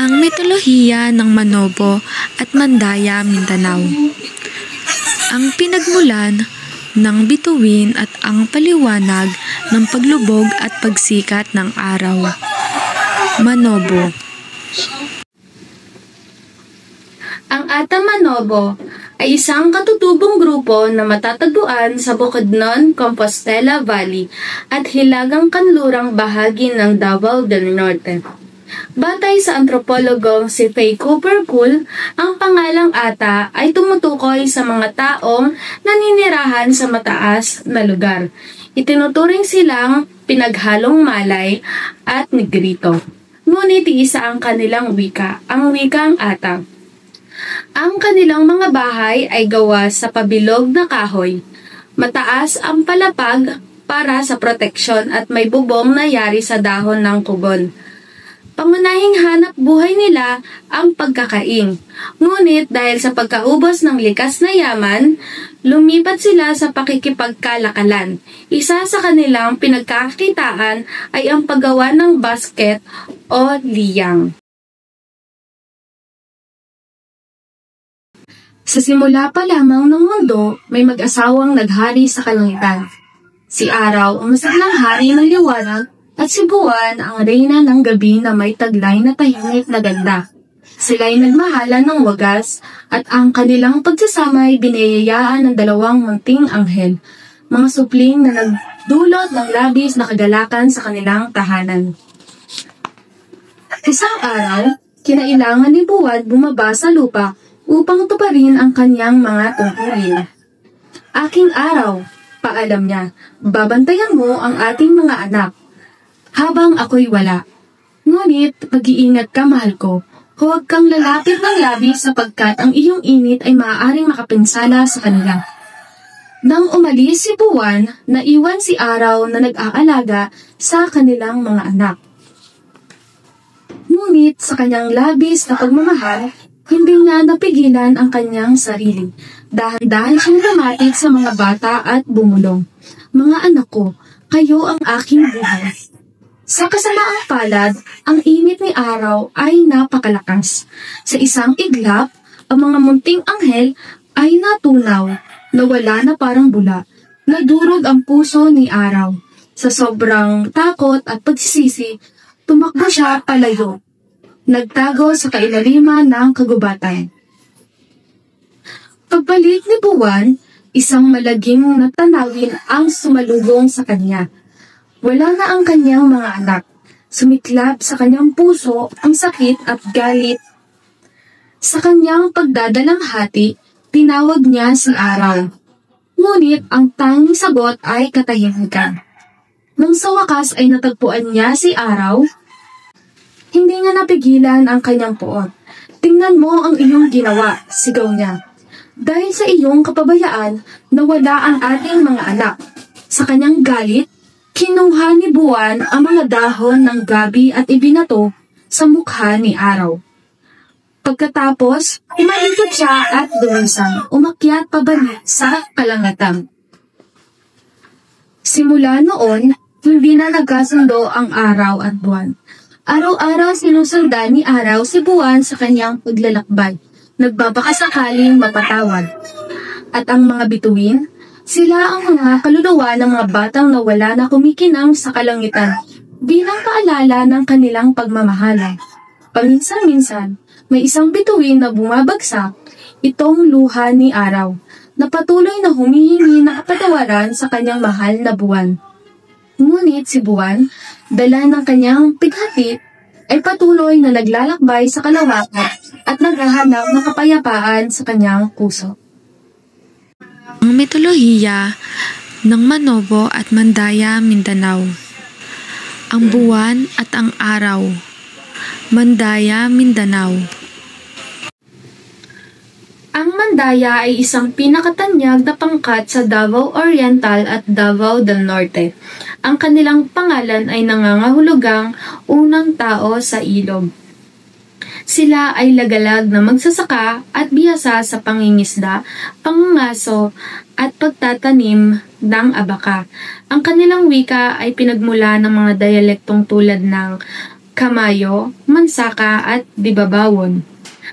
Ang mitolohiya ng Manobo at Mandaya, Mindanao. Ang pinagmulan ng bituin at ang paliwanag ng paglubog at pagsikat ng araw. Manobo. Ang Ata Manobo ay isang katutubong grupo na matatagpuan sa Bukidnon, Compostela Valley at hilagang kanlurang bahagi ng Davao del Norte. Batay sa antropologong si Faye Cooper Poole, ang pangalang Ata ay tumutukoy sa mga taong naninirahan sa mataas na lugar. Itinuturing silang pinaghalong Malay at Negrito. Ngunit isa ang kanilang wika, ang wikang Ata. Ang kanilang mga bahay ay gawa sa pabilog na kahoy. Mataas ang palapag para sa proteksyon at may bubong na yari sa dahon ng kubon. Pangunahing hanap buhay nila ang pagkakaing. Ngunit dahil sa pagkaubos ng likas na yaman, lumipat sila sa pakikipagkalakalan. Isa sa kanilang pinagkakitaan ay ang paggawa ng basket o liyang. Sa simula pa lamang ng mundo, may mag-asawang naghari sa kalangitan. Si Araw ang masiglang hari ng liwanag, at si Buwan ang reyna ng gabi na may taglay na tahimik na ganda. Sila'y nagmahalan ng wagas at ang kanilang pagsasama ay biniyayaan ng dalawang munting anghel, mga supling na nagdulot ng labis na kagalakan sa kanilang tahanan. Isang araw, kinailangan ni Buwan bumaba sa lupa upang tuparin ang kanyang mga tungkulin. Aking Araw, paalam niya, babantayan mo ang ating mga anak habang ako'y wala. Ngunit, mag-iingat ka, mahal ko. Huwag kang lalapit ng labis sapagkat ang iyong init ay maaaring makapinsala sa kanila. Nang umalis si Buwan, naiwan si Araw na nag-aalaga sa kanilang mga anak. Ngunit sa kanyang labis na pagmamahal, hindi niya napigilan ang kanyang sarili. Dahan-dahan siyang lumapit sa mga bata at bumulong. Mga anak ko, kayo ang aking buhay. Sa kasamaang palad, ang init ni Araw ay napakalakas. Sa isang iglap, ang mga munting anghel ay natunaw, nawala na parang bula. Nadurog ang puso ni Araw. Sa sobrang takot at pagsisisi, tumakbo siya palayo. Nagtago sa kailaliman ng kagubatan. Pagbalik ni Buwan, isang malagim na tanawin ang sumalubong sa kanya. Wala na ang kanyang mga anak. Sumiklab sa kanyang puso ang sakit at galit. Sa kanyang pagdadalamhati, tinawag niya si Araw. Ngunit ang tanging sagot ay katahimikan. Nang sa wakas ay natagpuan niya si Araw, hindi niya napigilan ang kanyang poot. Tingnan mo ang iyong ginawa, sigaw niya. Dahil sa iyong kapabayaan, nawala ang ating mga anak. Sa kanyang galit, kinuha ni Buwan ang mga dahon ng gabi at ibinato sa mukha ni Araw. Pagkatapos, umalikot siya at dumisang, umakyat pabalik sa kalangatan. Simula noon, hindi na nagkasundo ang Araw at Buwan. Araw-araw sinusundan ni Araw si Buwan sa kanyang paglalakbay, nagbabakasakaling mapatawad. At ang mga bituin, sila ang mga kaluluwa ng mga batang nawala na kumikinang sa kalangitan bilang paalala ng kanilang pagmamahala. Paminsan-minsan, may isang bituin na bumabagsak, itong luha ni Araw, na patuloy na humihingi ng kapatawaran sa kanyang mahal na Buwan. Ngunit si Buwan, dala ng kanyang pighati, ay patuloy na naglalakbay sa kalawakan at naghahanap ng kapayapaan sa kanyang puso. Ang mitolohiya ng Manobo at Mandaya, Mindanao. Ang buwan at ang araw. Mandaya, Mindanao. Ang Mandaya ay isang pinakatanyag na pangkat sa Davao Oriental at Davao del Norte. Ang kanilang pangalan ay nangangahulugang unang tao sa ilog. Sila ay lagalag na magsasaka at bihasa sa pangingisda, pangangaso at pagtatanim ng abaka. Ang kanilang wika ay pinagmula ng mga dialektong tulad ng Kamayo, Mansaka at Dibabawon.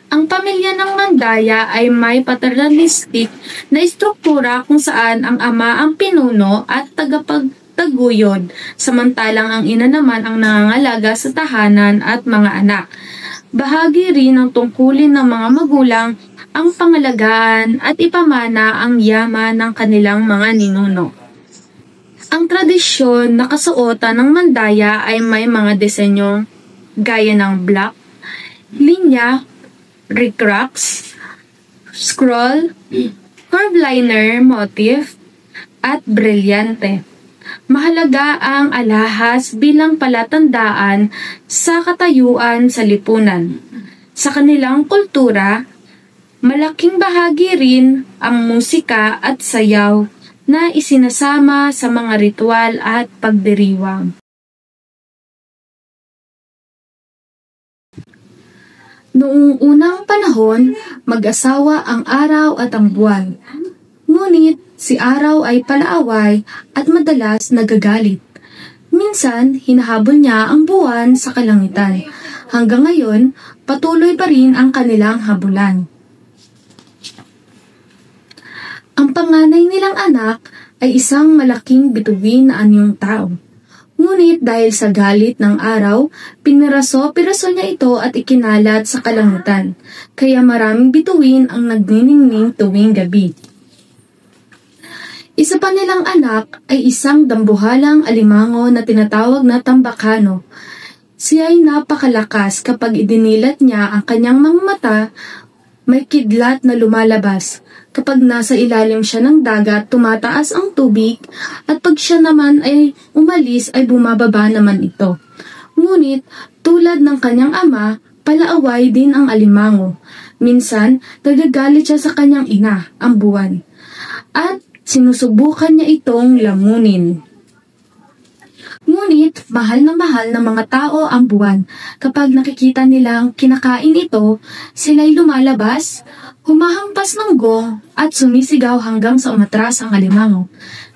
Ang pamilya ng Mandaya ay may paternalistic na istruktura kung saan ang ama ang pinuno at tagapagtaguyod, samantalang ang ina naman ang nangangalaga sa tahanan at mga anak. Bahagi rin ng tungkulin ng mga magulang ang pangalagaan at ipamana ang yaman ng kanilang mga ninuno. Ang tradisyon na kasuotan ng Mandaya ay may mga disenyong gaya ng block, linya, rickrax, scroll, curve liner motif, at brilyante. Mahalaga ang alahas bilang palatandaan sa katayuan sa lipunan. Sa kanilang kultura, malaking bahagi rin ang musika at sayaw na isinasama sa mga ritual at pagdiriwang. Noong unang panahon, mag-asawa ang araw at ang buwan. Ngunit si araw ay palaaway at madalas nagagalit. Minsan, hinahabol niya ang buwan sa kalangitan. Hanggang ngayon, patuloy pa rin ang kanilang habulan. Ang panganay nilang anak ay isang malaking bituin na anyong tao. Ngunit dahil sa galit ng araw, piniraso-piraso niya ito at ikinalat sa kalangitan. Kaya maraming bituin ang nagniningning tuwing gabi. Isa pa nilang anak ay isang dambuhalang alimango na tinatawag na tambakano. Siya ay napakalakas kapag idinilat niya ang kanyang mga mata, may kidlat na lumalabas. Kapag nasa ilalim siya ng dagat, tumataas ang tubig at pag siya naman ay umalis ay bumababa naman ito. Ngunit tulad ng kanyang ama, palaaway din ang alimango. Minsan, nagagalit siya sa kanyang ina, ang buwan. At sinusubukan niya itong lamunin. Ngunit, mahal ng mga tao ang buwan. Kapag nakikita nilang kinakain ito, sila'y lumalabas, humahampas ng gong at sumisigaw hanggang sa umatras ang alimango.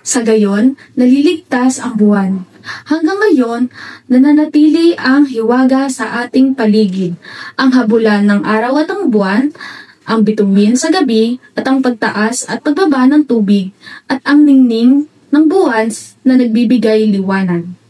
Sa gayon, naliligtas ang buwan. Hanggang ngayon, nananatili ang hiwaga sa ating paligid. Ang habulan ng araw at ang buwan, ang bituin sa gabi at ang pagtaas at pagbaba ng tubig at ang ningning ng buwan na nagbibigay liwanag.